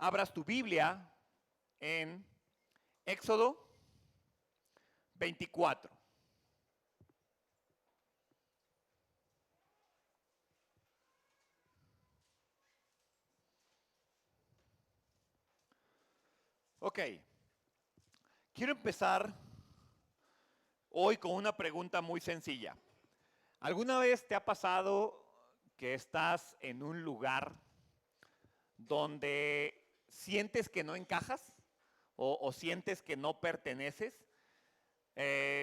abras tu Biblia en Éxodo 24. Ok, quiero empezar hoy con una pregunta muy sencilla. ¿Alguna vez te ha pasado que estás en un lugar donde sientes que no encajas o sientes que no perteneces?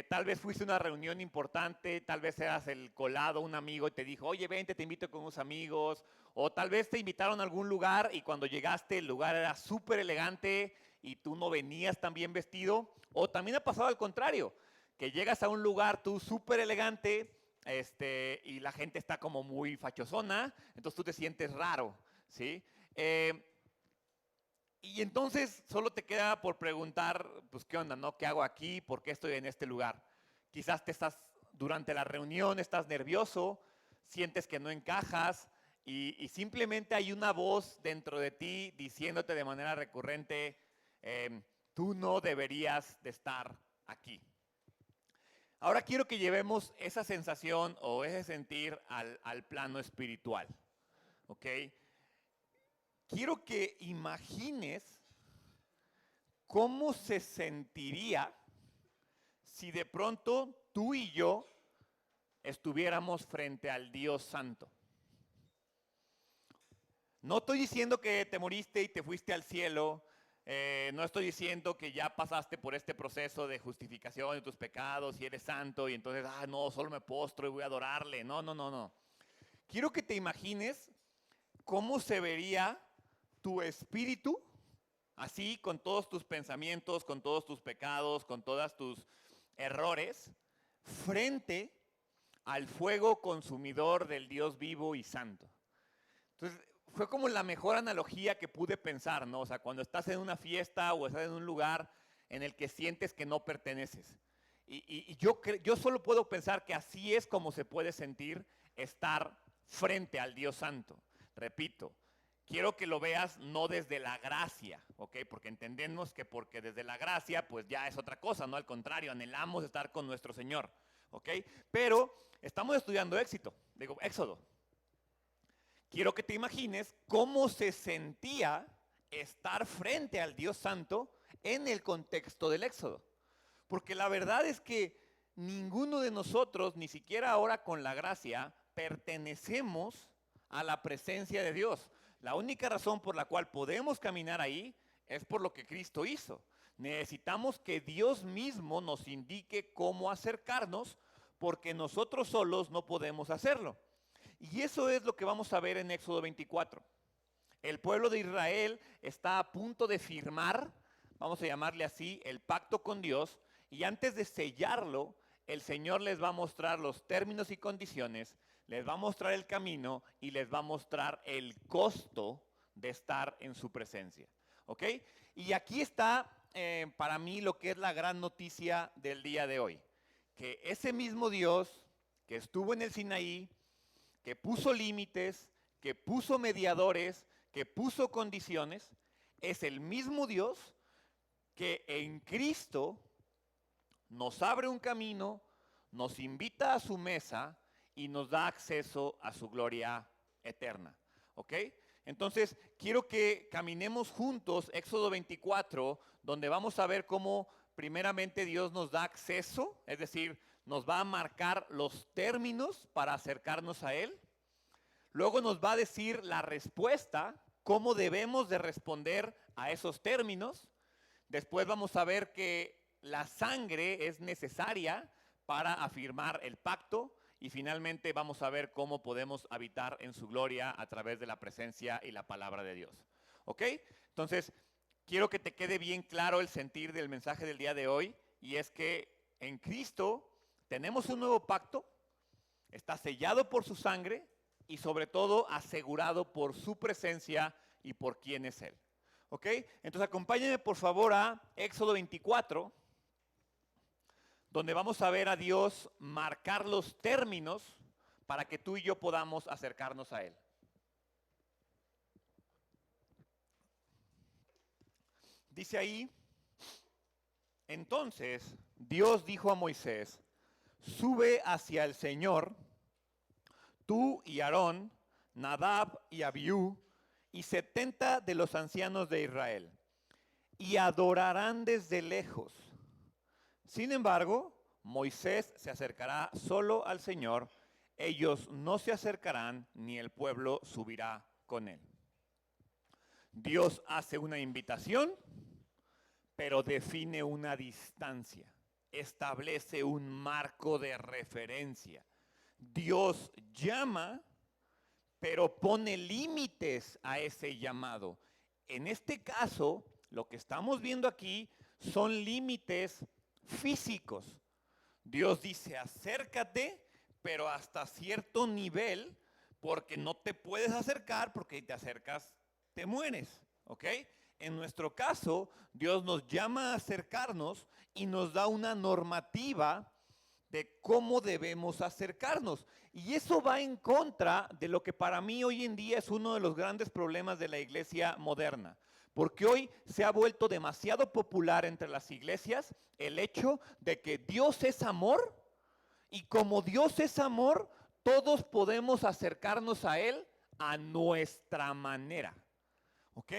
Tal vez fuiste a una reunión importante, tal vez eras el colado, un amigo y te dijo, oye, vente, te invito con unos amigos. O tal vez te invitaron a algún lugar y cuando llegaste el lugar era súper elegante y tú no venías tan bien vestido. O también ha pasado al contrario, que llegas a un lugar tú súper elegante y la gente está como muy fachosona, entonces tú te sientes raro, ¿sí? Y entonces solo te queda por preguntar, pues, ¿qué onda, no? ¿Qué hago aquí? ¿Por qué estoy en este lugar? Quizás durante la reunión estás nervioso, sientes que no encajas y simplemente hay una voz dentro de ti diciéndote de manera recurrente, tú no deberías de estar aquí. Ahora quiero que llevemos esa sensación o ese sentir al plano espiritual, ¿ok? Quiero que imagines ¿cómo se sentiría si de pronto tú y yo estuviéramos frente al Dios Santo? No estoy diciendo que te moriste y te fuiste al cielo. No estoy diciendo que ya pasaste por este proceso de justificación de tus pecados y eres santo y entonces, no, solo me postro y voy a adorarle. No, no, no, no. Quiero que te imagines cómo se vería tu espíritu, así con todos tus pensamientos, con todos tus pecados, con todas tus errores, frente al fuego consumidor del Dios vivo y santo. Entonces, fue como la mejor analogía que pude pensar, ¿no? O sea, cuando estás en una fiesta o estás en un lugar en el que sientes que no perteneces. Y yo solo puedo pensar que así es como se puede sentir estar frente al Dios Santo. Repito, quiero que lo veas no desde la gracia, ¿ok? Porque entendemos que porque desde la gracia, pues ya es otra cosa, ¿no? Al contrario, anhelamos estar con nuestro Señor, ¿ok? Pero estamos estudiando Éxodo. Quiero que te imagines cómo se sentía estar frente al Dios Santo en el contexto del Éxodo. Porque la verdad es que ninguno de nosotros, ni siquiera ahora con la gracia, pertenecemos a la presencia de Dios. La única razón por la cual podemos caminar ahí es por lo que Cristo hizo. Necesitamos que Dios mismo nos indique cómo acercarnos porque nosotros solos no podemos hacerlo. Y eso es lo que vamos a ver en Éxodo 24. El pueblo de Israel está a punto de firmar, vamos a llamarle así, el pacto con Dios, y antes de sellarlo, el Señor les va a mostrar los términos y condiciones, les va a mostrar el camino y les va a mostrar el costo de estar en su presencia. ¿Ok? Y aquí está para mí lo que es la gran noticia del día de hoy. Que ese mismo Dios que estuvo en el Sinaí, que puso límites, que puso mediadores, que puso condiciones, es el mismo Dios que en Cristo nos abre un camino, nos invita a su mesa y nos da acceso a su gloria eterna. ¿Ok? Entonces, quiero que caminemos juntos Éxodo 24, donde vamos a ver cómo primeramente Dios nos da acceso, es decir, nos va a marcar los términos para acercarnos a Él. Luego nos va a decir la respuesta, cómo debemos de responder a esos términos. Después vamos a ver que la sangre es necesaria para afirmar el pacto. Y finalmente vamos a ver cómo podemos habitar en su gloria a través de la presencia y la palabra de Dios. ¿Ok? Entonces, quiero que te quede bien claro el sentir del mensaje del día de hoy. Y es que en Cristo tenemos un nuevo pacto. Está sellado por su sangre y sobre todo asegurado por su presencia y por quién es Él. ¿Ok? Entonces acompáñenme por favor a Éxodo 24, donde vamos a ver a Dios marcar los términos para que tú y yo podamos acercarnos a Él. Dice ahí, entonces Dios dijo a Moisés, sube hacia el Señor, tú y Aarón, Nadab y Abiú, y 70 de los ancianos de Israel, y adorarán desde lejos. Sin embargo, Moisés se acercará solo al Señor, ellos no se acercarán, ni el pueblo subirá con él. Dios hace una invitación, pero define una distancia, establece un marco de referencia. Dios llama, pero pone límites a ese llamado. En este caso, lo que estamos viendo aquí son límites físicos. Dios dice, acércate, pero hasta cierto nivel, porque no te puedes acercar, porque si te acercas, te mueres, ¿ok? En nuestro caso, Dios nos llama a acercarnos y nos da una normativa de cómo debemos acercarnos. Y eso va en contra de lo que para mí hoy en día es uno de los grandes problemas de la iglesia moderna. Porque hoy se ha vuelto demasiado popular entre las iglesias el hecho de que Dios es amor y como Dios es amor, todos podemos acercarnos a Él a nuestra manera. ¿Ok?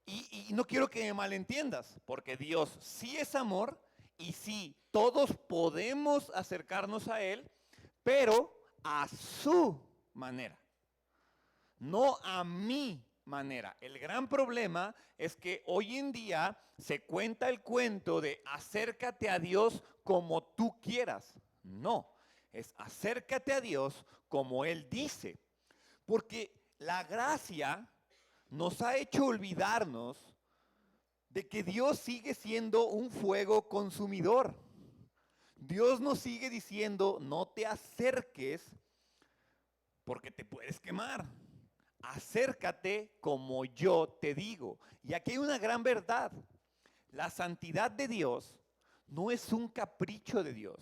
Y no quiero que me malentiendas, porque Dios sí es amor y sí, todos podemos acercarnos a Él, pero a su manera, no a mi manera. El gran problema es que hoy en día se cuenta el cuento de acércate a Dios como tú quieras. No, es acércate a Dios como Él dice. Porque la gracia nos ha hecho olvidarnos de que Dios sigue siendo un fuego consumidor. Dios nos sigue diciendo, no te acerques porque te puedes quemar. Acércate como yo te digo. Y aquí hay una gran verdad. La santidad de Dios no es un capricho de Dios.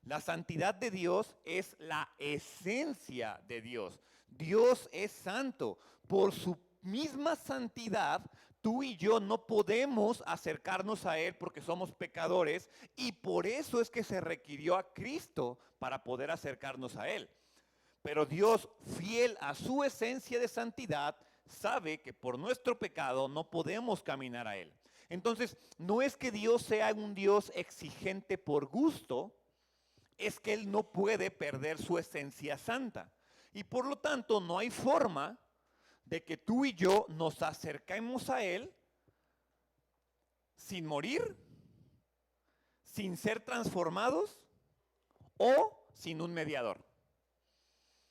La santidad de Dios es la esencia de Dios. Dios es santo. Por su misma santidad, tú y yo no podemos acercarnos a Él porque somos pecadores y por eso es que se requirió a Cristo para poder acercarnos a Él. Pero Dios, fiel a su esencia de santidad, sabe que por nuestro pecado no podemos caminar a Él. Entonces, no es que Dios sea un Dios exigente por gusto, es que Él no puede perder su esencia santa. Y por lo tanto, no hay forma de que tú y yo nos acerquemos a Él sin morir, sin ser transformados o sin un mediador.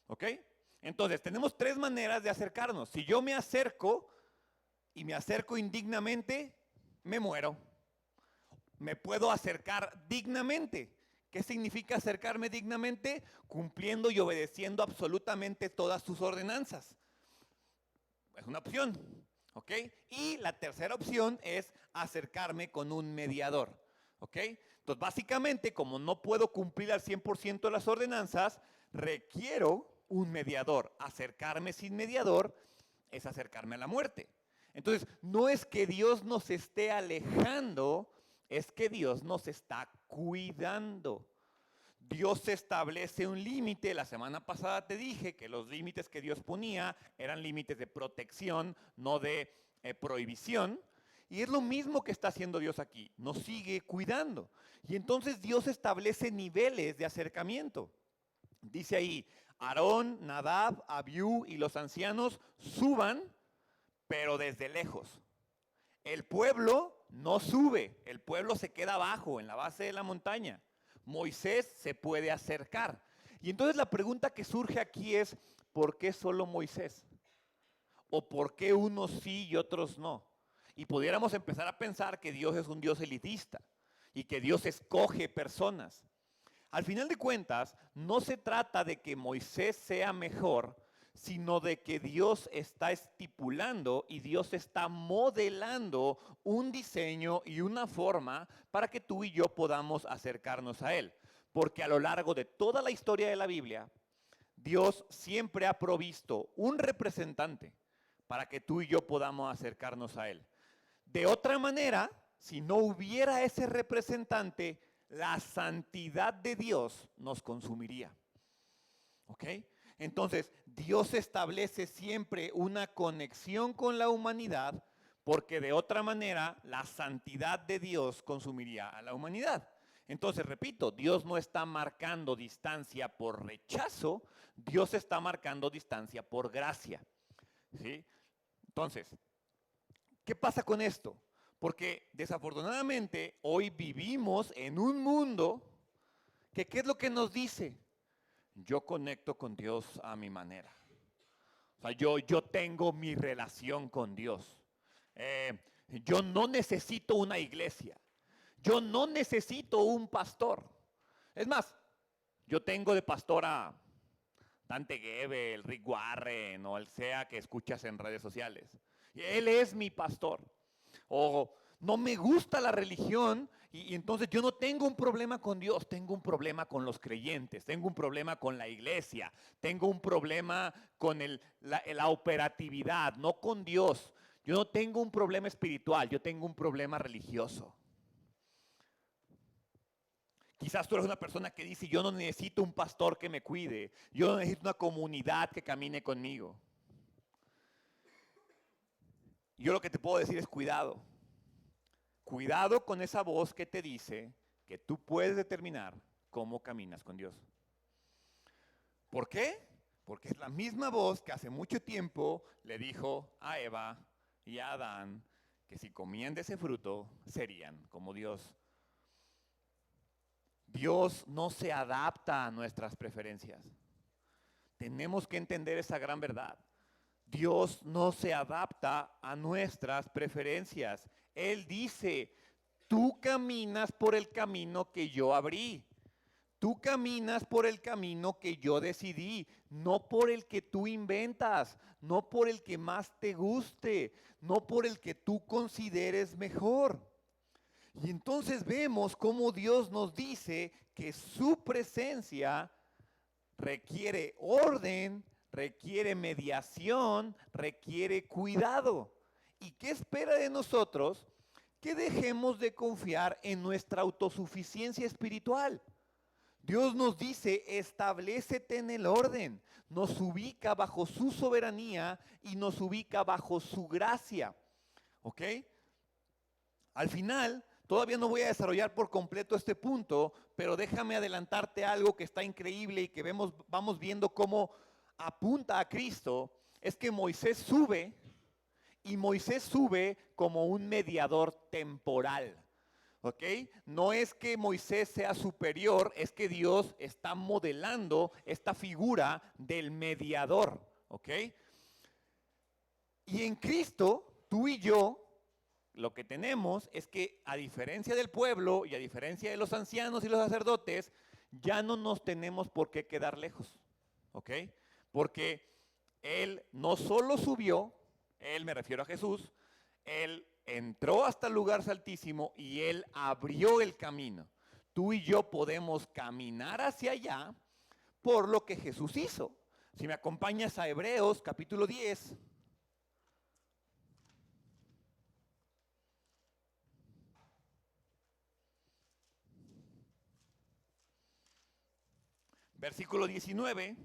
¿Ok? Entonces, tenemos tres maneras de acercarnos. Si yo me acerco y me acerco indignamente, me muero. Me puedo acercar dignamente. ¿Qué significa acercarme dignamente? Cumpliendo y obedeciendo absolutamente todas sus ordenanzas. Es una opción. ¿Ok? Y la tercera opción es acercarme con un mediador. ¿Ok? Entonces, básicamente, como no puedo cumplir al 100% las ordenanzas, requiero un mediador. Acercarme sin mediador es acercarme a la muerte. Entonces, no es que Dios nos esté alejando, es que Dios nos está cuidando. Dios establece un límite. La semana pasada te dije que los límites que Dios ponía eran límites de protección, no de prohibición. Y es lo mismo que está haciendo Dios aquí. Nos sigue cuidando. Y entonces Dios establece niveles de acercamiento. Dice ahí, Aarón, Nadab, Abiú y los ancianos suban, pero desde lejos. El pueblo no sube, el pueblo se queda abajo, en la base de la montaña. Moisés se puede acercar. Y entonces la pregunta que surge aquí es, ¿por qué solo Moisés? ¿O por qué unos sí y otros no? Y pudiéramos empezar a pensar que Dios es un Dios elitista y que Dios escoge personas. Al final de cuentas, no se trata de que Moisés sea mejor, sino de que Dios está estipulando y Dios está modelando un diseño y una forma para que tú y yo podamos acercarnos a Él. Porque a lo largo de toda la historia de la Biblia, Dios siempre ha provisto un representante para que tú y yo podamos acercarnos a Él. De otra manera, si no hubiera ese representante, la santidad de Dios nos consumiría. ¿Ok? Entonces, Dios establece siempre una conexión con la humanidad, porque de otra manera la santidad de Dios consumiría a la humanidad. Entonces, repito, Dios no está marcando distancia por rechazo, Dios está marcando distancia por gracia. ¿Sí? Entonces, ¿qué pasa con esto? Porque desafortunadamente hoy vivimos en un mundo que, ¿qué es lo que nos dice? Yo conecto con Dios a mi manera. O sea, yo tengo mi relación con Dios. Yo no necesito una iglesia. Yo no necesito un pastor. Es más, yo tengo de pastor a Dante Gebel, Rick Warren o el sea que escuchas en redes sociales. Él es mi pastor. O no me gusta la religión y entonces yo no tengo un problema con Dios, tengo un problema con los creyentes, tengo un problema con la iglesia, tengo un problema con la operatividad, no con Dios. Yo no tengo un problema espiritual, yo tengo un problema religioso. Quizás tú eres una persona que dice, yo no necesito un pastor que me cuide, yo no necesito una comunidad que camine conmigo. Yo lo que te puedo decir es cuidado. Cuidado con esa voz que te dice que tú puedes determinar cómo caminas con Dios. ¿Por qué? Porque es la misma voz que hace mucho tiempo le dijo a Eva y a Adán que si comían de ese fruto serían como Dios. Dios no se adapta a nuestras preferencias. Tenemos que entender esa gran verdad. Dios no se adapta a nuestras preferencias. Él dice, tú caminas por el camino que yo abrí. Tú caminas por el camino que yo decidí, no por el que tú inventas, no por el que más te guste, no por el que tú consideres mejor. Y entonces vemos cómo Dios nos dice que su presencia requiere orden, requiere mediación, requiere cuidado. ¿Y qué espera de nosotros? Que dejemos de confiar en nuestra autosuficiencia espiritual. Dios nos dice, establécete en el orden, nos ubica bajo su soberanía y nos ubica bajo su gracia. ¿Ok? Al final, todavía no voy a desarrollar por completo este punto, pero déjame adelantarte algo que está increíble y que vamos viendo cómo apunta a Cristo. Es que Moisés sube y Moisés sube como un mediador temporal. ¿Ok? No es que Moisés sea superior, es que Dios está modelando esta figura del mediador. ¿Ok? Y en Cristo, tú y yo, lo que tenemos es que a diferencia del pueblo y a diferencia de los ancianos y los sacerdotes, ya no nos tenemos por qué quedar lejos. ¿Ok? Porque Él no solo subió, Él, me refiero a Jesús, Él entró hasta el lugar santísimo y Él abrió el camino. Tú y yo podemos caminar hacia allá por lo que Jesús hizo. Si me acompañas a Hebreos capítulo 10. Versículo 19.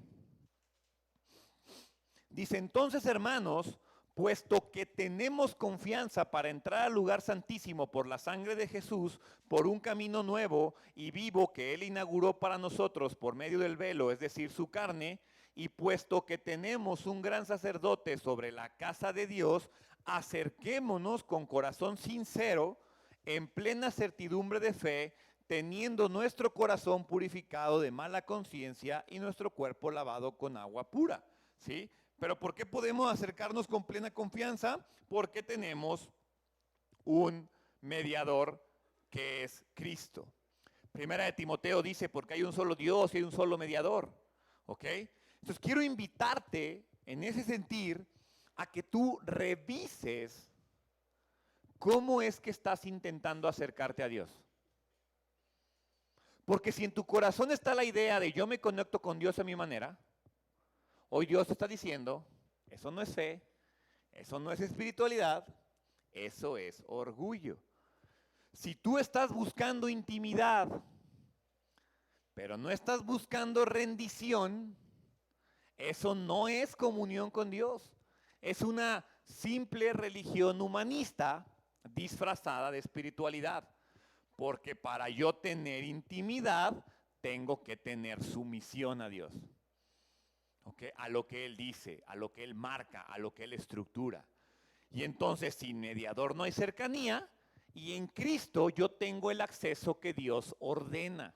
Dice, entonces hermanos, puesto que tenemos confianza para entrar al lugar santísimo por la sangre de Jesús, por un camino nuevo y vivo que Él inauguró para nosotros por medio del velo, es decir, su carne, y puesto que tenemos un gran sacerdote sobre la casa de Dios, acerquémonos con corazón sincero, en plena certidumbre de fe, teniendo nuestro corazón purificado de mala conciencia y nuestro cuerpo lavado con agua pura. ¿Sí? Pero ¿por qué podemos acercarnos con plena confianza? Porque tenemos un mediador que es Cristo. Primera de Timoteo dice, porque hay un solo Dios y hay un solo mediador. ¿Ok? Entonces quiero invitarte en ese sentir a que tú revises cómo es que estás intentando acercarte a Dios. Porque si en tu corazón está la idea de yo me conecto con Dios a mi manera, hoy Dios está diciendo, eso no es fe, eso no es espiritualidad, Eso es orgullo. Si tú estás buscando intimidad, pero no estás buscando rendición, eso no es comunión con Dios. Es una simple religión humanista disfrazada de espiritualidad. Porque para yo tener intimidad, tengo que tener sumisión a Dios. ¿Okay? A lo que Él dice, a lo que Él marca, a lo que Él estructura. Y entonces sin mediador no hay cercanía, y en Cristo yo tengo el acceso que Dios ordena.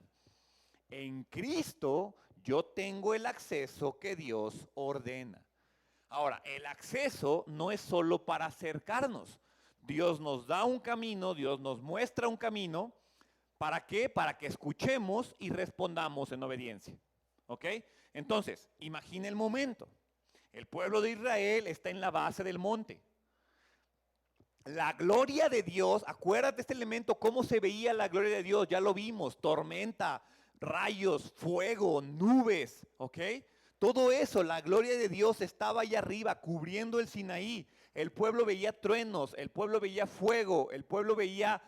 En Cristo yo tengo el acceso que Dios ordena. Ahora, el acceso no es solo para acercarnos. Dios nos da un camino, Dios nos muestra un camino. ¿Para qué? Para que escuchemos y respondamos en obediencia. ¿Ok? Entonces, imagine el momento. El pueblo de Israel está en la base del monte. La gloria de Dios, acuérdate este elemento, cómo se veía la gloria de Dios, ya lo vimos, tormenta, rayos, fuego, nubes, ¿ok? Todo eso, la gloria de Dios estaba allá arriba, cubriendo el Sinaí. El pueblo veía truenos, el pueblo veía fuego, el pueblo veía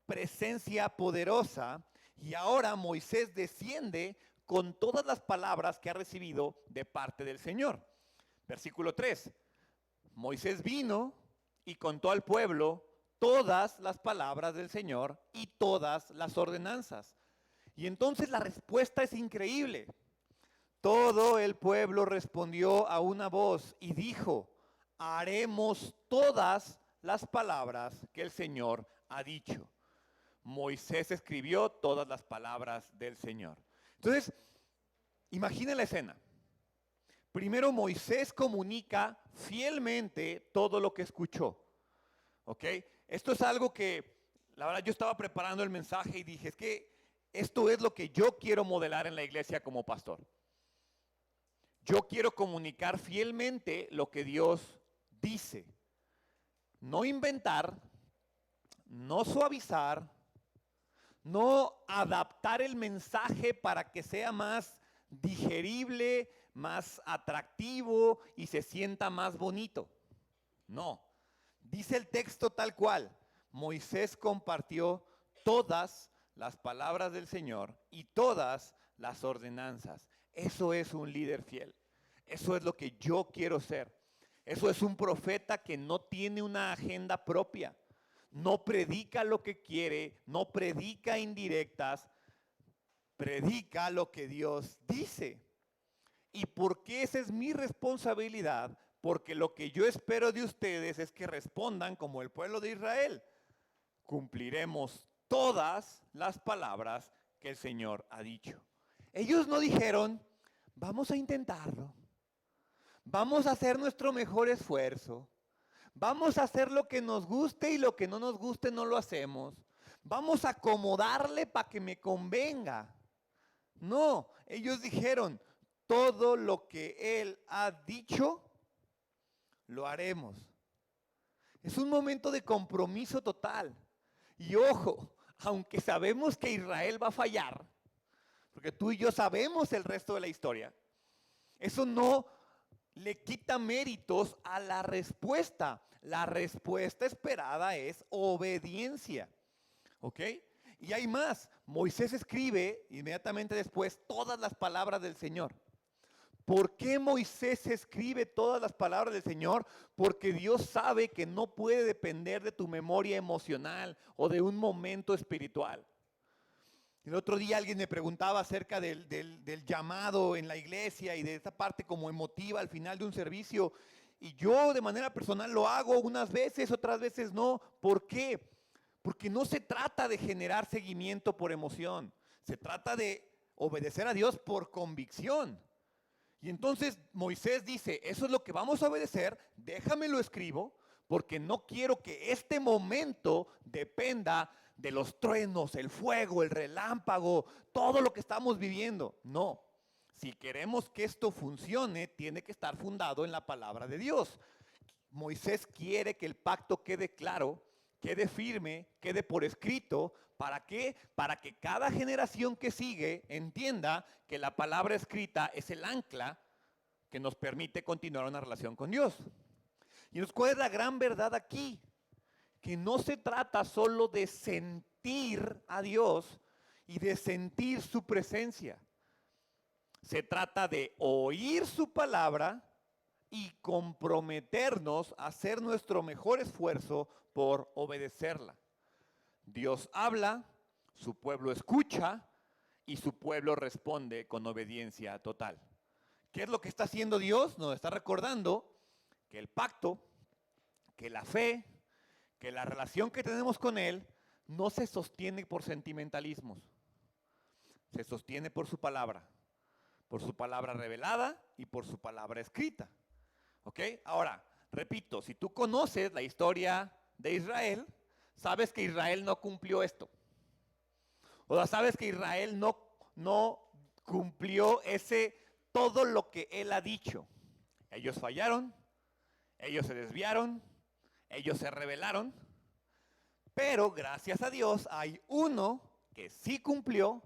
presencia poderosa. Y ahora Moisés desciende con todas las palabras que ha recibido de parte del Señor. Versículo 3. Moisés vino y contó al pueblo todas las palabras del Señor y todas las ordenanzas. Y entonces la respuesta es increíble. Todo el pueblo respondió a una voz y dijo: haremos todas las palabras que el Señor ha dicho. Moisés escribió todas las palabras del Señor. Entonces, imagina la escena. Primero Moisés comunica fielmente todo lo que escuchó. ¿Ok? Esto es algo que, la verdad, yo estaba preparando el mensaje y dije, es que esto es lo que yo quiero modelar en la iglesia como pastor. Yo quiero comunicar fielmente lo que Dios dice. No inventar, no suavizar, no adaptar el mensaje para que sea más digerible, más atractivo y se sienta más bonito. No, dice el texto tal cual. Moisés compartió todas las palabras del Señor y todas las ordenanzas. Eso es un líder fiel. Eso es lo que yo quiero ser. Eso es un profeta que no tiene una agenda propia. No predica lo que quiere, no predica indirectas, predica lo que Dios dice. ¿Y por qué esa es mi responsabilidad? Porque lo que yo espero de ustedes es que respondan como el pueblo de Israel. Cumpliremos todas las palabras que el Señor ha dicho. Ellos no dijeron, vamos a intentarlo. Vamos a hacer nuestro mejor esfuerzo. Vamos a hacer lo que nos guste y lo que no nos guste no lo hacemos. Vamos a acomodarle para que me convenga. No, ellos dijeron, todo lo que Él ha dicho, lo haremos. Es un momento de compromiso total. Y ojo, aunque sabemos que Israel va a fallar, porque tú y yo sabemos el resto de la historia, eso no le quita méritos a la respuesta. La respuesta esperada es obediencia. ¿Ok? Y hay más. Moisés escribe inmediatamente después todas las palabras del Señor. ¿Por qué Moisés escribe todas las palabras del Señor? Porque Dios sabe que no puede depender de tu memoria emocional o de un momento espiritual. El otro día alguien me preguntaba acerca del llamado en la iglesia y de esta parte como emotiva al final de un servicio. Y yo de manera personal lo hago unas veces, otras veces no. ¿Por qué? Porque no se trata de generar seguimiento por emoción. Se trata de obedecer a Dios por convicción. Y entonces Moisés dice, eso es lo que vamos a obedecer, déjame lo escribo, porque no quiero que este momento dependa de los truenos, el fuego, el relámpago, todo lo que estamos viviendo. No, si queremos que esto funcione, tiene que estar fundado en la palabra de Dios. Moisés quiere que el pacto quede claro, quede firme, quede por escrito. ¿Para qué? Para que cada generación que sigue entienda que la palabra escrita es el ancla que nos permite continuar una relación con Dios. Y ¿cuál es la gran verdad aquí? que no se trata solo de sentir a Dios y de sentir su presencia. Se trata de oír su palabra y comprometernos a hacer nuestro mejor esfuerzo por obedecerla. Dios habla, su pueblo escucha y su pueblo responde con obediencia total. ¿Qué es lo que está haciendo Dios? Nos está recordando que el pacto, que la fe, que la relación que tenemos con Él no se sostiene por sentimentalismos. Se sostiene por su palabra revelada y por su palabra escrita. ¿Ok? Ahora, repito, si tú conoces la historia de Israel, sabes que Israel no cumplió esto. O sea, sabes que Israel no cumplió todo lo que él ha dicho. Ellos fallaron, ellos se desviaron, ellos se rebelaron, pero gracias a Dios hay uno que sí cumplió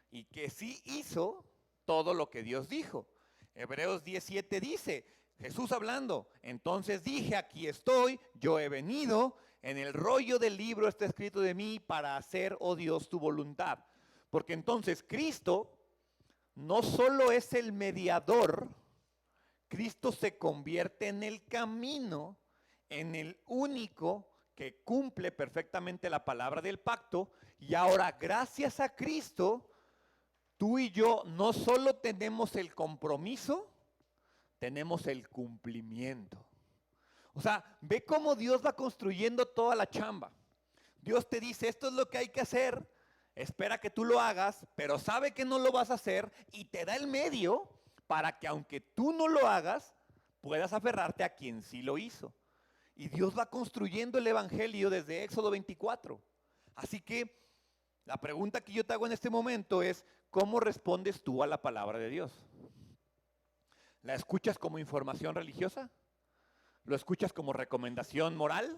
y que sí hizo todo lo que Dios dijo. Hebreos 17 dice, Jesús hablando, entonces dije, aquí estoy, yo he venido, en el rollo del libro está escrito de mí para hacer, oh Dios, tu voluntad. Porque entonces Cristo no solo es el mediador, Cristo se convierte en el camino, en el único que cumple perfectamente la palabra del pacto. Y ahora, gracias a Cristo, tú y yo no solo tenemos el compromiso, tenemos el cumplimiento. O sea, ve cómo Dios va construyendo toda la chamba. Dios te dice, esto es lo que hay que hacer, espera que tú lo hagas, pero sabe que no lo vas a hacer y te da el medio para que aunque tú no lo hagas, puedas aferrarte a quien sí lo hizo. Y Dios va construyendo el evangelio desde Éxodo 24. Así que la pregunta que yo te hago en este momento es, ¿cómo respondes tú a la palabra de Dios? ¿La escuchas como información religiosa? ¿Lo escuchas como recomendación moral?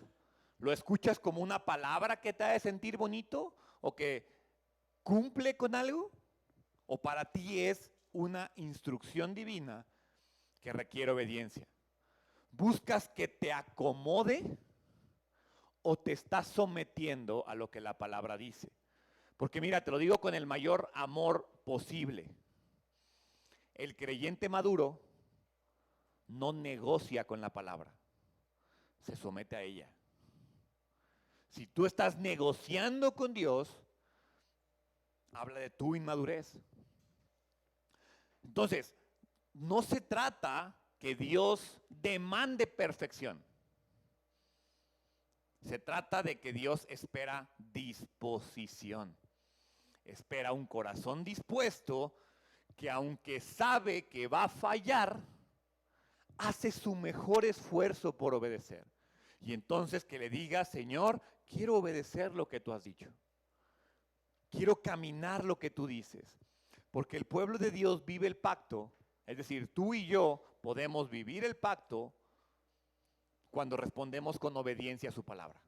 ¿Lo escuchas como una palabra que te hace sentir bonito o que cumple con algo? ¿O para ti es una instrucción divina que requiere obediencia? ¿Buscas que te acomode o te estás sometiendo a lo que la palabra dice? Porque mira, te lo digo con el mayor amor posible. El creyente maduro no negocia con la palabra, se somete a ella. Si tú estás negociando con Dios, habla de tu inmadurez. Entonces, no se trata que Dios demande perfección. Se trata de que Dios espera disposición. Espera un corazón dispuesto que aunque sabe que va a fallar, hace su mejor esfuerzo por obedecer. Y entonces que le diga, Señor, quiero obedecer lo que tú has dicho. Quiero caminar lo que tú dices. Porque el pueblo de Dios vive el pacto, es decir, tú y yo podemos vivir el pacto cuando respondemos con obediencia a su palabra.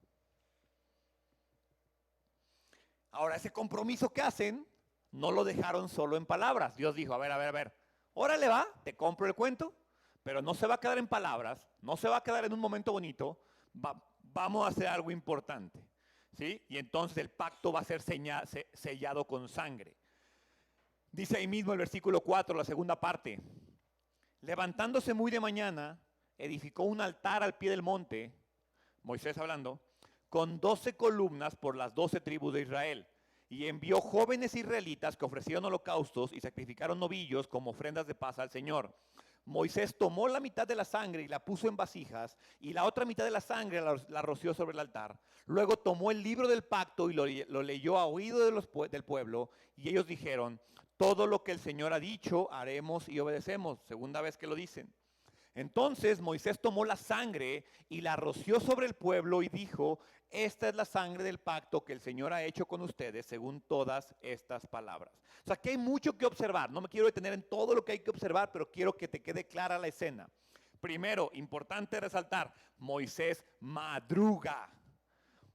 Ahora, ese compromiso que hacen, no lo dejaron solo en palabras. Dios dijo, a ver, órale va, te compro el cuento, pero no se va a quedar en palabras, no se va a quedar en un momento bonito, vamos a hacer algo importante, ¿sí? Y entonces el pacto va a ser sellado con sangre. Dice ahí mismo el versículo 4, la segunda parte, levantándose muy de mañana, edificó un altar al pie del monte, Moisés hablando, con 12 columnas por las 12 tribus de Israel. Y envió jóvenes israelitas que ofrecieron holocaustos y sacrificaron novillos como ofrendas de paz al Señor. Moisés tomó la mitad de la sangre y la puso en vasijas, y la otra mitad de la sangre la roció sobre el altar. Luego tomó el libro del pacto y lo leyó a oído del pueblo, y ellos dijeron, todo lo que el Señor ha dicho haremos y obedecemos. Segunda vez que lo dicen. Entonces Moisés tomó la sangre y la roció sobre el pueblo y dijo, esta es la sangre del pacto que el Señor ha hecho con ustedes según todas estas palabras. O sea, que hay mucho que observar. No me quiero detener en todo lo que hay que observar, pero quiero que te quede clara la escena. Primero, importante resaltar, Moisés madruga.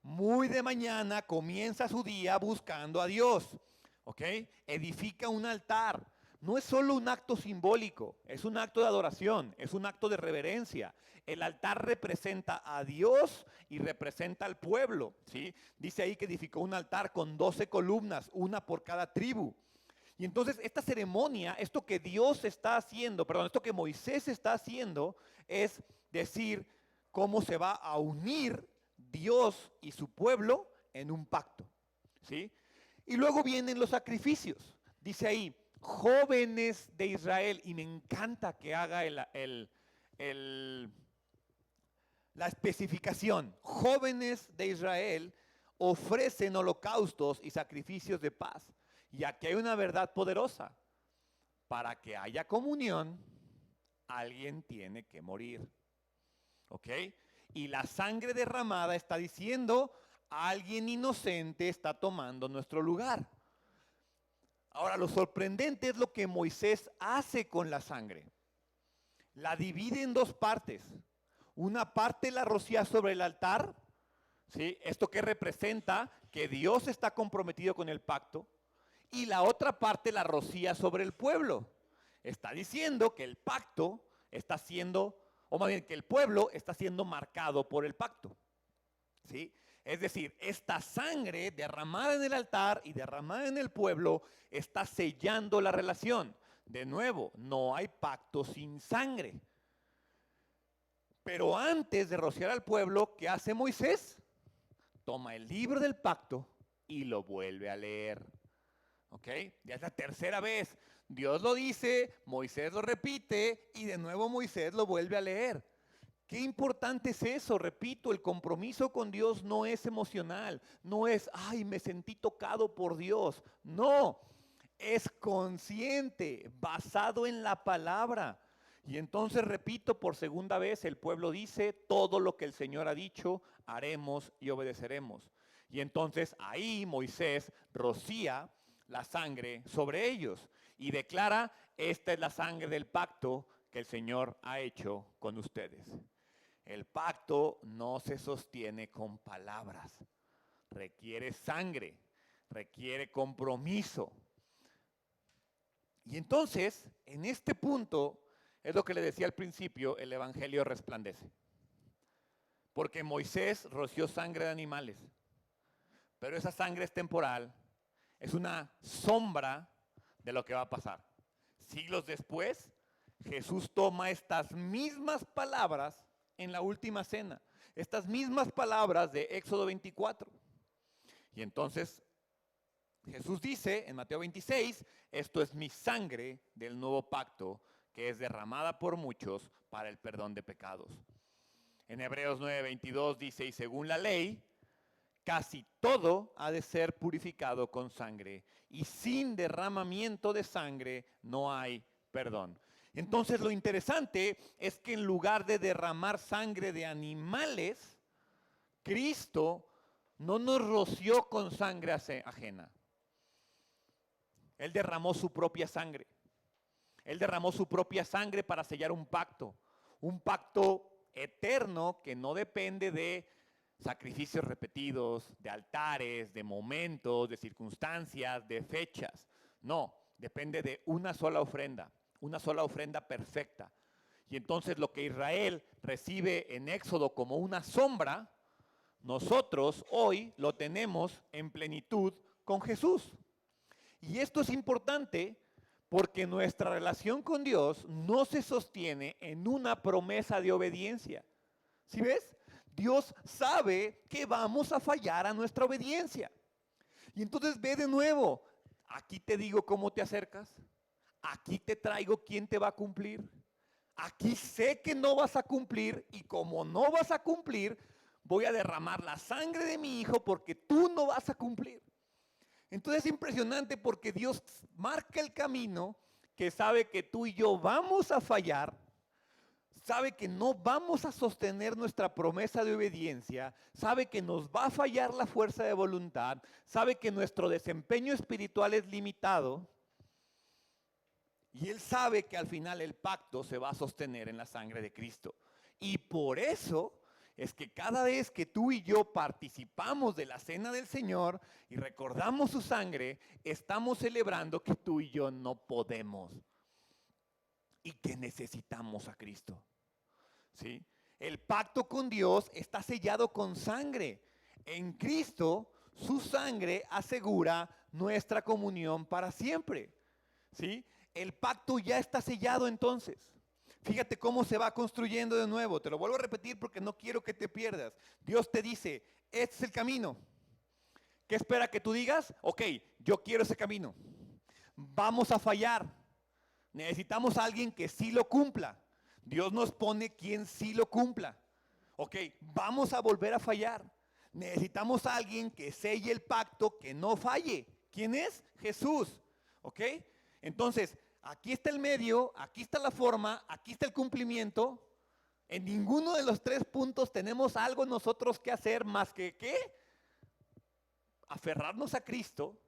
Muy de mañana comienza su día buscando a Dios. ¿Ok? Edifica un altar. no es solo un acto simbólico, es un acto de adoración, es un acto de reverencia. El altar representa a Dios y representa al pueblo, ¿sí? Dice ahí que edificó un altar con 12 columnas, una por cada tribu. Y entonces esta ceremonia, esto que Dios está haciendo, perdón, esto que Moisés está haciendo, es decir cómo se va a unir Dios y su pueblo en un pacto, ¿sí? Y luego vienen los sacrificios. Dice ahí, jóvenes de Israel, y me encanta que haga la especificación. Jóvenes de Israel ofrecen holocaustos y sacrificios de paz. Y aquí hay una verdad poderosa. Para que haya comunión, alguien tiene que morir. ¿Ok? Y la sangre derramada está diciendo, alguien inocente está tomando nuestro lugar. Ahora, lo sorprendente es lo que Moisés hace con la sangre. La divide en dos partes. Una parte la rocía sobre el altar, ¿sí? Esto que representa que Dios está comprometido con el pacto. Y la otra parte la rocía sobre el pueblo. Está diciendo que el pacto está siendo, o más bien que el pueblo está siendo marcado por el pacto, ¿sí? Es decir, esta sangre derramada en el altar y derramada en el pueblo está sellando la relación. De nuevo, no hay pacto sin sangre. Pero antes de rociar al pueblo, ¿qué hace Moisés? Toma el libro del pacto y lo vuelve a leer. ¿Ok? Ya es la tercera vez. Dios lo dice, Moisés lo repite y de nuevo Moisés lo vuelve a leer. Qué importante es eso, repito, el compromiso con Dios no es emocional, no es, ay, me sentí tocado por Dios. No, es consciente, basado en la palabra. Y entonces, repito, por segunda vez, el pueblo dice, todo lo que el Señor ha dicho, haremos y obedeceremos. Y entonces ahí Moisés rocía la sangre sobre ellos y declara, esta es la sangre del pacto que el Señor ha hecho con ustedes. El pacto no se sostiene con palabras, requiere sangre, requiere compromiso. Y entonces, en este punto, es lo que le decía al principio, el Evangelio resplandece. Porque Moisés roció sangre de animales, pero esa sangre es temporal, es una sombra de lo que va a pasar. Siglos después, Jesús toma estas mismas palabras en la última cena, estas mismas palabras de Éxodo 24. Y entonces Jesús dice en Mateo 26, esto es mi sangre del nuevo pacto que es derramada por muchos para el perdón de pecados. En Hebreos 9:22 dice, y según la ley, casi todo ha de ser purificado con sangre, y sin derramamiento de sangre no hay perdón. Entonces lo interesante es que en lugar de derramar sangre de animales, Cristo no nos roció con sangre ajena. Él derramó su propia sangre. Él derramó su propia sangre para sellar un pacto eterno que no depende de sacrificios repetidos, de altares, de momentos, de circunstancias, de fechas. No, depende de una sola ofrenda perfecta. Y entonces lo que Israel recibe en Éxodo como una sombra, nosotros hoy lo tenemos en plenitud con Jesús. Y esto es importante porque nuestra relación con Dios no se sostiene en una promesa de obediencia. ¿Sí ves? Dios sabe que vamos a fallar a nuestra obediencia. Y entonces ve de nuevo, aquí te digo cómo te acercas, aquí te traigo quién te va a cumplir, aquí sé que no vas a cumplir y como no vas a cumplir, voy a derramar la sangre de mi hijo porque tú no vas a cumplir. Entonces es impresionante porque Dios marca el camino que sabe que tú y yo vamos a fallar, sabe que no vamos a sostener nuestra promesa de obediencia, sabe que nos va a fallar la fuerza de voluntad, sabe que nuestro desempeño espiritual es limitado y Él sabe que al final el pacto se va a sostener en la sangre de Cristo. Y por eso es que cada vez que tú y yo participamos de la cena del Señor y recordamos su sangre, estamos celebrando que tú y yo no podemos y que necesitamos a Cristo. ¿Sí? El pacto con Dios está sellado con sangre. En Cristo, su sangre asegura nuestra comunión para siempre. ¿Sí? El pacto ya está sellado entonces. Fíjate cómo se va construyendo de nuevo. Te lo vuelvo a repetir porque no quiero que te pierdas. Dios te dice, este es el camino. ¿Qué espera que tú digas? Ok, yo quiero ese camino. Vamos a fallar. Necesitamos a alguien que sí lo cumpla. Dios nos pone quien sí lo cumpla. Ok, vamos a volver a fallar. Necesitamos a alguien que selle el pacto, que no falle. ¿Quién es? Jesús. Ok, entonces, aquí está el medio, aquí está la forma, aquí está el cumplimiento. En ninguno de los 3 puntos tenemos algo nosotros que hacer más que ¿qué? Aferrarnos a Cristo.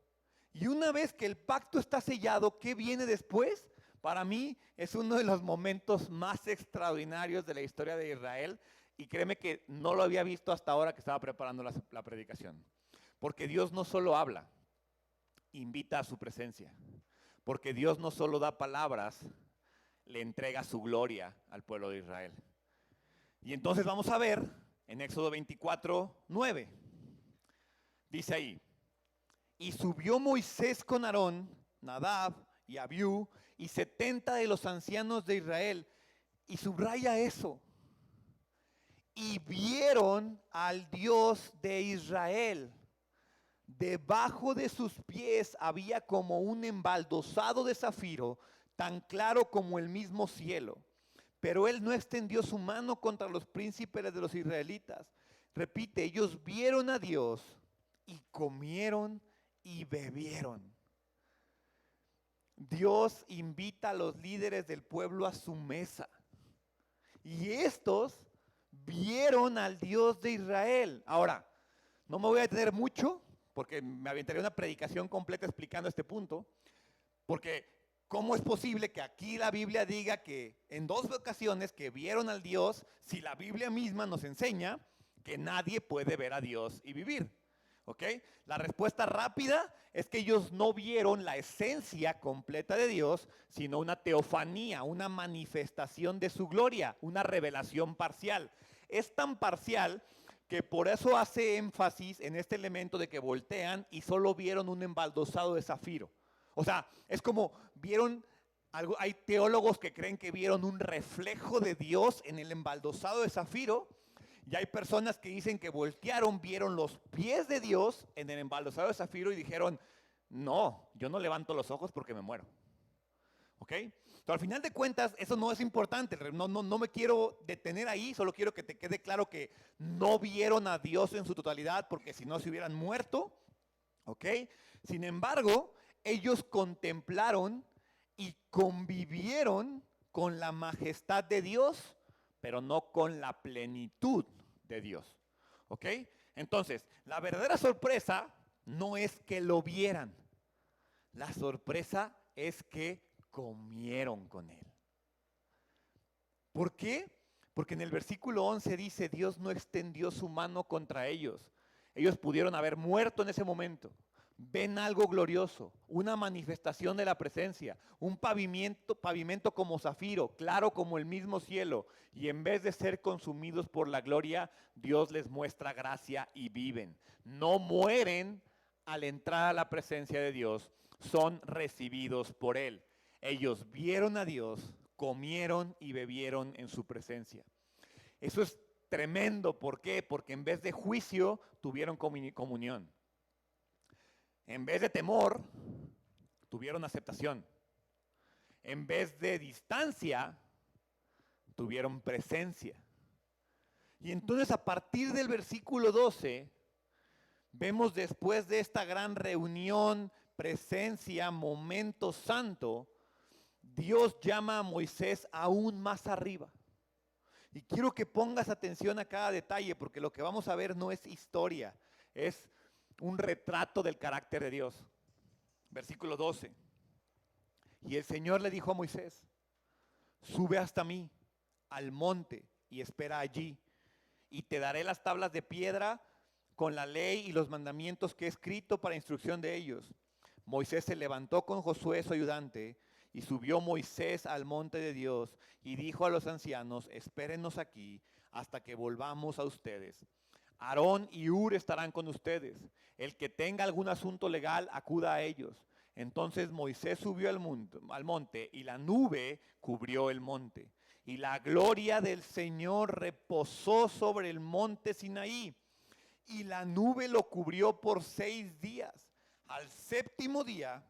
Y una vez que el pacto está sellado, ¿qué viene después? Para mí es uno de los momentos más extraordinarios de la historia de Israel. Y créeme que no lo había visto hasta ahora que estaba preparando la predicación. Porque Dios no solo habla, invita a su presencia. Porque Dios no solo da palabras, le entrega su gloria al pueblo de Israel. Y entonces vamos a ver en Éxodo 24:9. Dice ahí, y subió Moisés con Aarón, Nadab y Abiú, y 70 de los ancianos de Israel. Y subraya eso. Y vieron al Dios de Israel. Debajo de sus pies había como un embaldosado de zafiro, tan claro como el mismo cielo. Pero él no extendió su mano contra los príncipes de los israelitas. Repite, ellos vieron a Dios y comieron y bebieron. Dios invita a los líderes del pueblo a su mesa. Y estos vieron al Dios de Israel. Ahora, no me voy a detener mucho, porque me aventaría una predicación completa explicando este punto, porque ¿cómo es posible que aquí la Biblia diga que en 2 ocasiones que vieron al Dios, si la Biblia misma nos enseña que nadie puede ver a Dios y vivir? ¿Ok? La respuesta rápida es que ellos no vieron la esencia completa de Dios, sino una teofanía, una manifestación de su gloria, una revelación parcial. Es tan parcial que por eso hace énfasis en este elemento de que voltean y solo vieron un embaldosado de zafiro. O sea, es como vieron, hay teólogos que creen que vieron un reflejo de Dios en el embaldosado de zafiro, y hay personas que dicen que voltearon, vieron los pies de Dios en el embaldosado de zafiro y dijeron, no, yo no levanto los ojos porque me muero. ¿Ok? Pero al final de cuentas, eso no es importante. No me quiero detener ahí, solo quiero que te quede claro que no vieron a Dios en su totalidad porque si no se hubieran muerto. ¿Ok? Sin embargo, ellos contemplaron y convivieron con la majestad de Dios, pero no con la plenitud de Dios. ¿Ok? Entonces, la verdadera sorpresa no es que lo vieran. La sorpresa es que comieron con él. ¿Por qué? Porque en el versículo 11 dice, Dios no extendió su mano contra ellos. Ellos pudieron haber muerto en ese momento. Ven algo glorioso, una manifestación de la presencia, un pavimento como zafiro, claro como el mismo cielo. Y en vez de ser consumidos por la gloria, Dios les muestra gracia y viven. No mueren al entrar a la presencia de Dios, son recibidos por Él. Ellos vieron a Dios, comieron y bebieron en su presencia. Eso es tremendo. ¿Por qué? Porque en vez de juicio, tuvieron comunión. En vez de temor, tuvieron aceptación. En vez de distancia, tuvieron presencia. Y entonces a partir del versículo 12, vemos después de esta gran reunión, presencia, momento santo, Dios llama a Moisés aún más arriba. Y quiero que pongas atención a cada detalle, porque lo que vamos a ver no es historia, es un retrato del carácter de Dios. Versículo 12. Y el Señor le dijo a Moisés, sube hasta mí al monte y espera allí. y te daré las tablas de piedra con la ley y los mandamientos que he escrito para instrucción de ellos. Moisés se levantó con Josué su ayudante y subió Moisés al monte de Dios y dijo a los ancianos, espérennos aquí hasta que volvamos a ustedes. Aarón y Hur estarán con ustedes. El que tenga algún asunto legal, acuda a ellos. Entonces Moisés subió al monte y la nube cubrió el monte. Y la gloria del Señor reposó sobre el monte Sinaí. Y la nube lo cubrió por 6 días. Al séptimo día,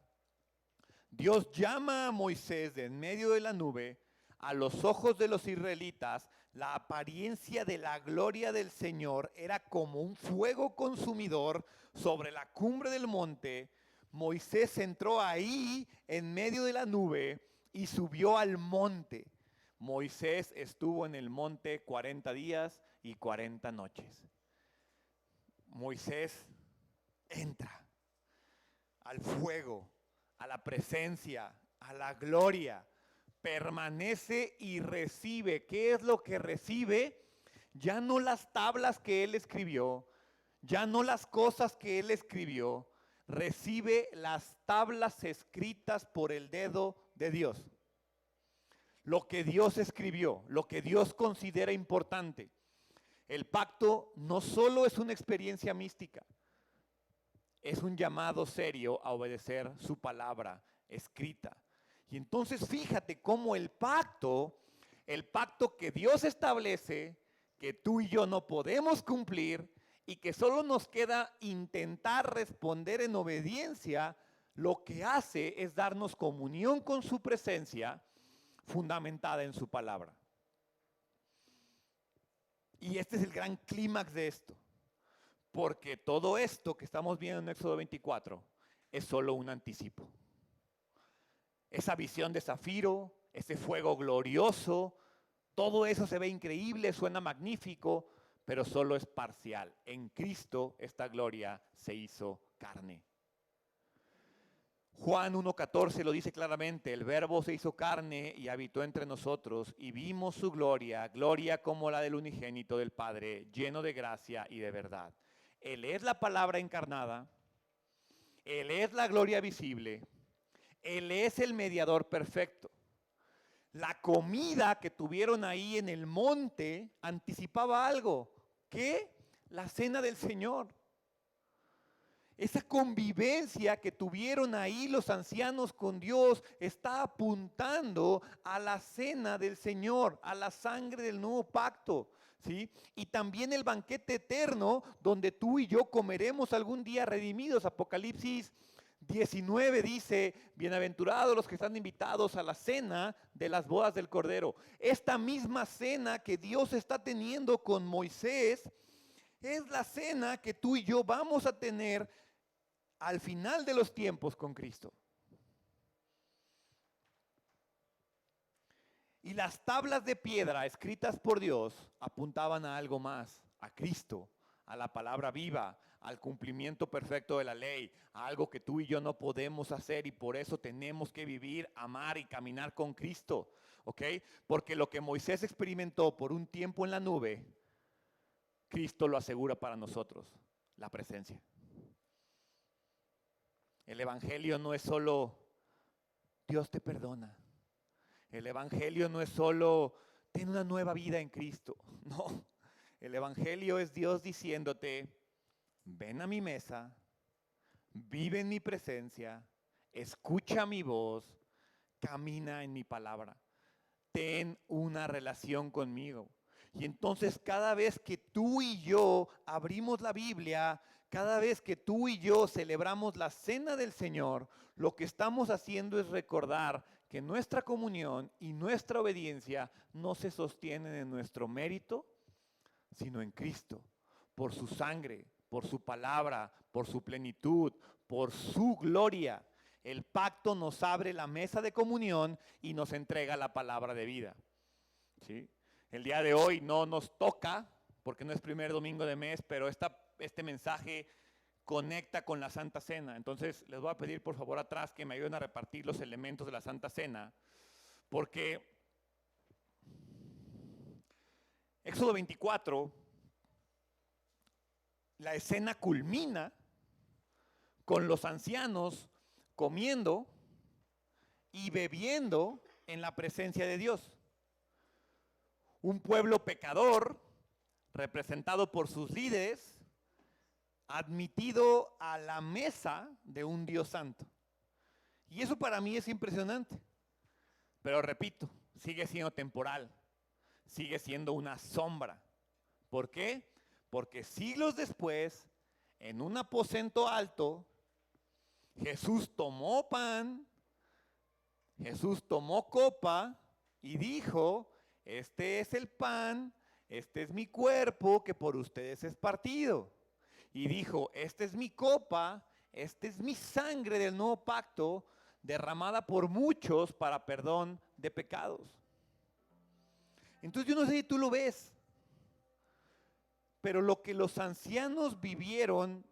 Dios llama a Moisés de en medio de la nube. A los ojos de los israelitas, la apariencia de la gloria del Señor era como un fuego consumidor sobre la cumbre del monte. Moisés entró ahí en medio de la nube y subió al monte. Moisés estuvo en el monte 40 días y 40 noches. Moisés entra al fuego, a la presencia, a la gloria. Permanece y recibe. ¿Qué es lo que recibe? Ya no las tablas que él escribió, ya no las cosas que él escribió. Recibe las tablas escritas por el dedo de Dios. Lo que Dios escribió, lo que Dios considera importante. El pacto no solo es una experiencia mística, es un llamado serio a obedecer su palabra escrita. Y entonces fíjate cómo el pacto que Dios establece, que tú y yo no podemos cumplir y que solo nos queda intentar responder en obediencia, lo que hace es darnos comunión con su presencia fundamentada en su palabra. Y este es el gran clímax de esto, porque todo esto que estamos viendo en Éxodo 24 es solo un anticipo. Esa visión de zafiro, ese fuego glorioso, todo eso se ve increíble, suena magnífico, pero solo es parcial. En Cristo esta gloria se hizo carne. Juan 1:14 lo dice claramente, el verbo se hizo carne y habitó entre nosotros y vimos su gloria, gloria como la del unigénito del Padre, lleno de gracia y de verdad. Él es la palabra encarnada, Él es la gloria visible, Él es el mediador perfecto. La comida que tuvieron ahí en el monte anticipaba algo, ¿qué? La cena del Señor. Esa convivencia que tuvieron ahí los ancianos con Dios está apuntando a la cena del Señor, a la sangre del nuevo pacto, ¿sí? Y también el banquete eterno donde tú y yo comeremos algún día redimidos. Apocalipsis 19 dice, bienaventurados los que están invitados a la cena de las bodas del Cordero. Esta misma cena que Dios está teniendo con Moisés es la cena que tú y yo vamos a tener al final de los tiempos con Cristo. Y las tablas de piedra escritas por Dios apuntaban a algo más, a Cristo, a la palabra viva, al cumplimiento perfecto de la ley, a algo que tú y yo no podemos hacer y por eso tenemos que vivir, amar y caminar con Cristo, ¿ok? Porque lo que Moisés experimentó por un tiempo en la nube, Cristo lo asegura para nosotros, la presencia. El evangelio no es solo Dios te perdona. El evangelio no es solo ten una nueva vida en Cristo. No, el evangelio es Dios diciéndote, ven a mi mesa, vive en mi presencia, escucha mi voz, camina en mi palabra. Ten una relación conmigo. Y entonces cada vez que tú y yo abrimos la Biblia, cada vez que tú y yo celebramos la cena del Señor, lo que estamos haciendo es recordar que nuestra comunión y nuestra obediencia no se sostienen en nuestro mérito, sino en Cristo, por su sangre, por su palabra, por su plenitud, por su gloria. El pacto nos abre la mesa de comunión y nos entrega la palabra de vida. ¿Sí? El día de hoy no nos toca, porque no es primer domingo de mes, pero este mensaje conecta con la Santa Cena. Entonces les voy a pedir por favor atrás que me ayuden a repartir los elementos de la Santa Cena, porque Éxodo 24 la escena culmina con los ancianos comiendo y bebiendo en la presencia de Dios. Un pueblo pecador, representado por sus líderes, admitido a la mesa de un Dios santo. Y eso para mí es impresionante. Pero repito, sigue siendo temporal, sigue siendo una sombra. ¿Por qué? Porque siglos después, en un aposento alto, Jesús tomó pan, Jesús tomó copa y dijo: este es el pan, este es mi cuerpo que por ustedes es partido. Y dijo: esta es mi copa, esta es mi sangre del nuevo pacto, derramada por muchos para perdón de pecados. Entonces yo no sé si tú lo ves, pero lo que los ancianos vivieron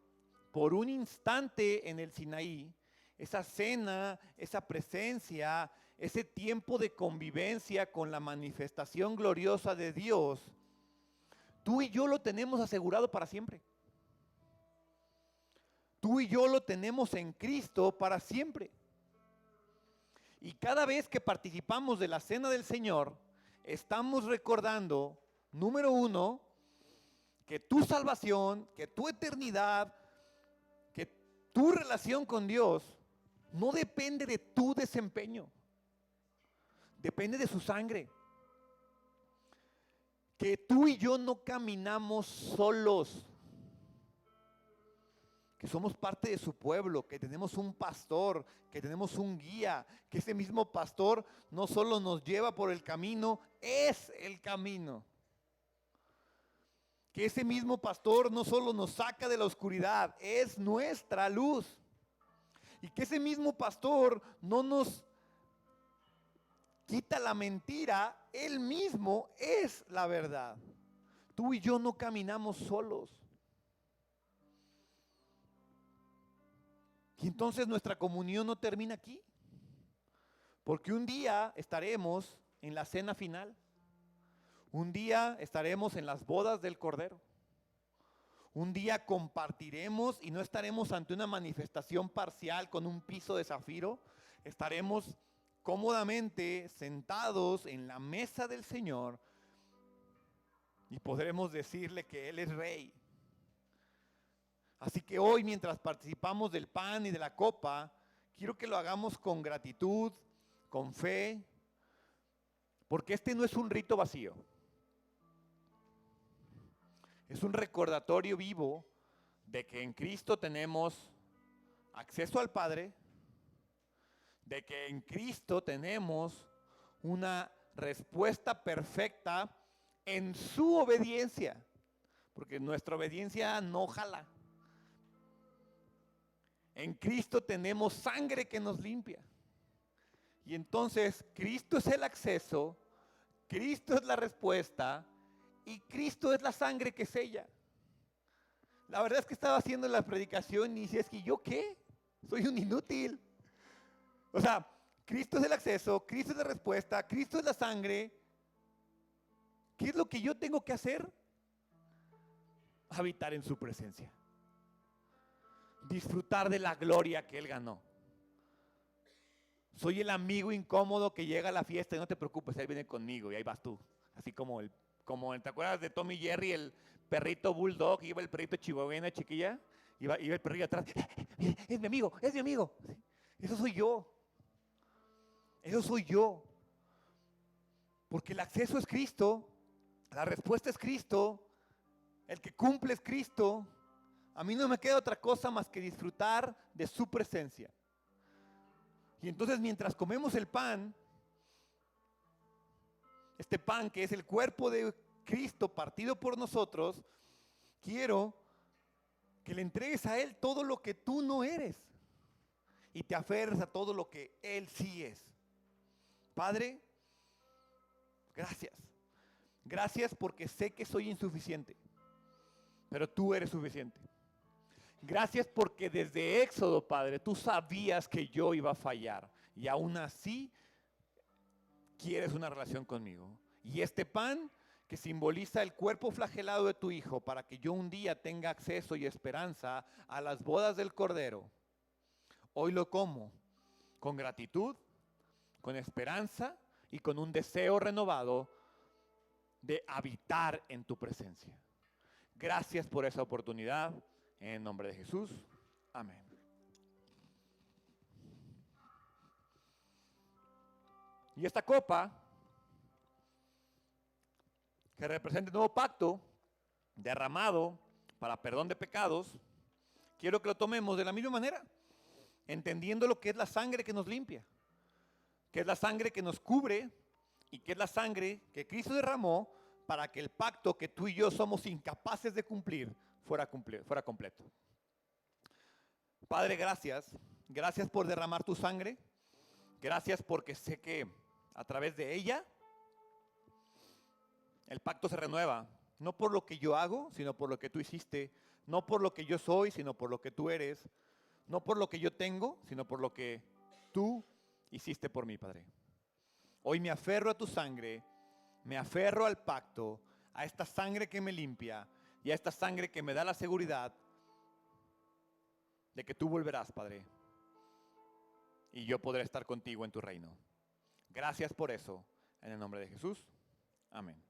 por un instante en el Sinaí, esa cena, esa presencia, ese tiempo de convivencia con la manifestación gloriosa de Dios, tú y yo lo tenemos asegurado para siempre. Tú y yo lo tenemos en Cristo para siempre. Y cada vez que participamos de la cena del Señor, estamos recordando, número uno, que tu salvación, que tu eternidad, que tu relación con Dios no depende de tu desempeño, depende de su sangre. Que tú y yo no caminamos solos, que somos parte de su pueblo, que tenemos un pastor, que tenemos un guía, que ese mismo pastor no solo nos lleva por el camino, es el camino. Que ese mismo pastor no solo nos saca de la oscuridad, es nuestra luz. Y que ese mismo pastor no nos quita la mentira, él mismo es la verdad. Tú y yo no caminamos solos. Y entonces nuestra comunión no termina aquí, porque un día estaremos en la cena final. Un día estaremos en las bodas del Cordero. Un día compartiremos y no estaremos ante una manifestación parcial con un piso de zafiro. Estaremos cómodamente sentados en la mesa del Señor y podremos decirle que Él es Rey. Así que hoy, mientras participamos del pan y de la copa, quiero que lo hagamos con gratitud, con fe, porque este no es un rito vacío. Es un recordatorio vivo de que en Cristo tenemos acceso al Padre, de que en Cristo tenemos una respuesta perfecta en su obediencia, porque nuestra obediencia no jala. En Cristo tenemos sangre que nos limpia. Y entonces Cristo es el acceso, Cristo es la respuesta y Cristo es la sangre que sella. La verdad es que estaba haciendo la predicación y decía, es que ¿yo qué? Soy un inútil. O sea, Cristo es el acceso, Cristo es la respuesta, Cristo es la sangre. ¿Qué es lo que yo tengo que hacer? Habitar en su presencia. Disfrutar de la gloria que Él ganó. Soy el amigo incómodo que llega a la fiesta y no te preocupes, Él viene conmigo y ahí vas tú. Así como ¿te acuerdas de Tom y Jerry, el perrito bulldog? Iba el perrito chihuahueña chiquilla, iba el perrillo atrás. Es mi amigo, es mi amigo. Eso soy yo. Eso soy yo. Porque el acceso es Cristo, la respuesta es Cristo, el que cumple es Cristo. A mí no me queda otra cosa más que disfrutar de su presencia. Y entonces mientras comemos el pan, este pan que es el cuerpo de Cristo partido por nosotros, quiero que le entregues a Él todo lo que tú no eres y te aferres a todo lo que Él sí es. Padre, gracias. Gracias porque sé que soy insuficiente, pero tú eres suficiente. Gracias porque desde Éxodo, Padre, tú sabías que yo iba a fallar y aún así quieres una relación conmigo. Y este pan que simboliza el cuerpo flagelado de tu Hijo, para que yo un día tenga acceso y esperanza a las bodas del Cordero. Hoy lo como con gratitud, con esperanza y con un deseo renovado de habitar en tu presencia. Gracias por esa oportunidad. En el nombre de Jesús. Amén. Y esta copa, que representa el nuevo pacto derramado para perdón de pecados, quiero que lo tomemos de la misma manera, entendiendo lo que es la sangre que nos limpia, que es la sangre que nos cubre y que es la sangre que Cristo derramó para que el pacto que tú y yo somos incapaces de cumplir fuera completo. Padre, gracias. Gracias por derramar tu sangre. Gracias porque sé que a través de ella el pacto se renueva, no por lo que yo hago, sino por lo que tú hiciste, no por lo que yo soy, sino por lo que tú eres, no por lo que yo tengo, sino por lo que tú hiciste por mí, Padre. Hoy me aferro a tu sangre, me aferro al pacto, a esta sangre que me limpia y a esta sangre que me da la seguridad de que tú volverás, Padre, y yo podré estar contigo en tu reino. Gracias por eso, en el nombre de Jesús. Amén.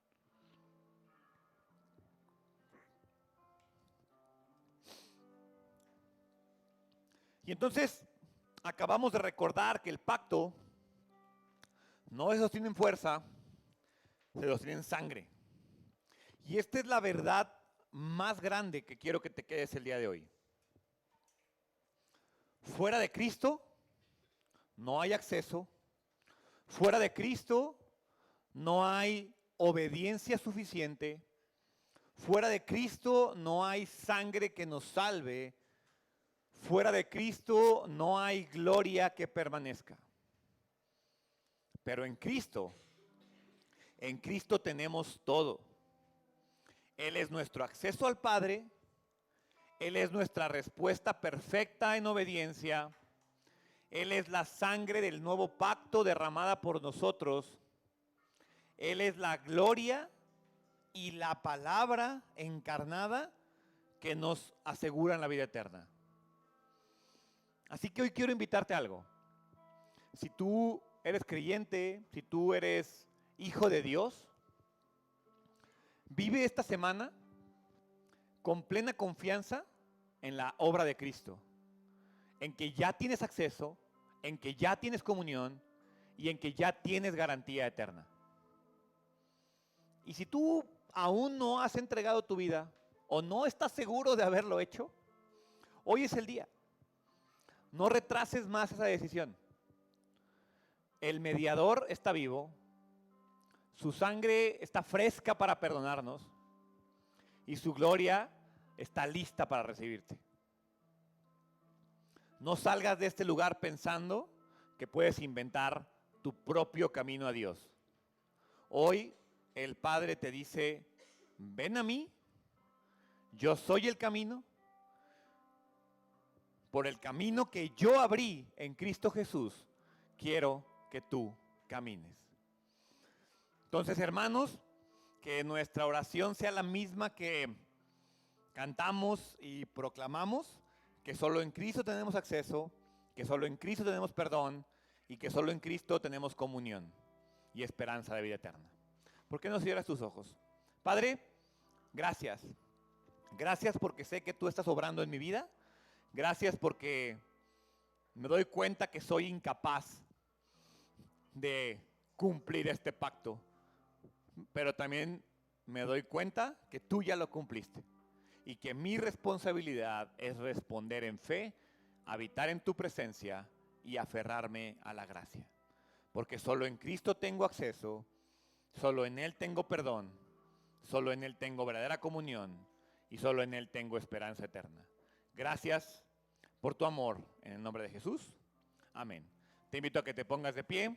Y entonces acabamos de recordar que el pacto no se sostiene en fuerza, se sostiene en sangre. Y esta es la verdad más grande que quiero que te quedes el día de hoy. Fuera de Cristo no hay acceso. Fuera de Cristo no hay obediencia suficiente. Fuera de Cristo no hay sangre que nos salve. Fuera de Cristo no hay gloria que permanezca. Pero en Cristo tenemos todo. Él es nuestro acceso al Padre. Él es nuestra respuesta perfecta en obediencia. Él es la sangre del nuevo pacto derramada por nosotros. Él es la gloria y la palabra encarnada que nos aseguran la vida eterna. Así que hoy quiero invitarte a algo. Si tú eres creyente, si tú eres hijo de Dios, vive esta semana con plena confianza en la obra de Cristo, en que ya tienes acceso, en que ya tienes comunión y en que ya tienes garantía eterna. Y si tú aún no has entregado tu vida o no estás seguro de haberlo hecho, hoy es el día. No retrases más esa decisión. El mediador está vivo, su sangre está fresca para perdonarnos y su gloria está lista para recibirte. No salgas de este lugar pensando que puedes inventar tu propio camino a Dios. Hoy el Padre te dice, ven a mí, yo soy el camino. Por el camino que yo abrí en Cristo Jesús, quiero que tú camines. Entonces, hermanos, que nuestra oración sea la misma que cantamos y proclamamos, que solo en Cristo tenemos acceso, que solo en Cristo tenemos perdón y que solo en Cristo tenemos comunión y esperanza de vida eterna. ¿Por qué no cierras tus ojos? Padre, gracias. Gracias porque sé que tú estás obrando en mi vida. Gracias porque me doy cuenta que soy incapaz de cumplir este pacto. Pero también me doy cuenta que tú ya lo cumpliste. Y que mi responsabilidad es responder en fe, habitar en tu presencia y aferrarme a la gracia. Porque solo en Cristo tengo acceso, solo en Él tengo perdón, solo en Él tengo verdadera comunión y solo en Él tengo esperanza eterna. Gracias por tu amor, en el nombre de Jesús. Amén. Te invito a que te pongas de pie.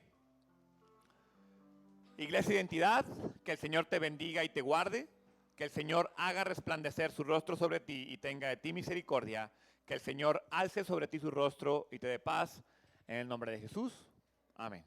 Iglesia Identidad, que el Señor te bendiga y te guarde. Que el Señor haga resplandecer su rostro sobre ti y tenga de ti misericordia. Que el Señor alce sobre ti su rostro y te dé paz. En el nombre de Jesús. Amén.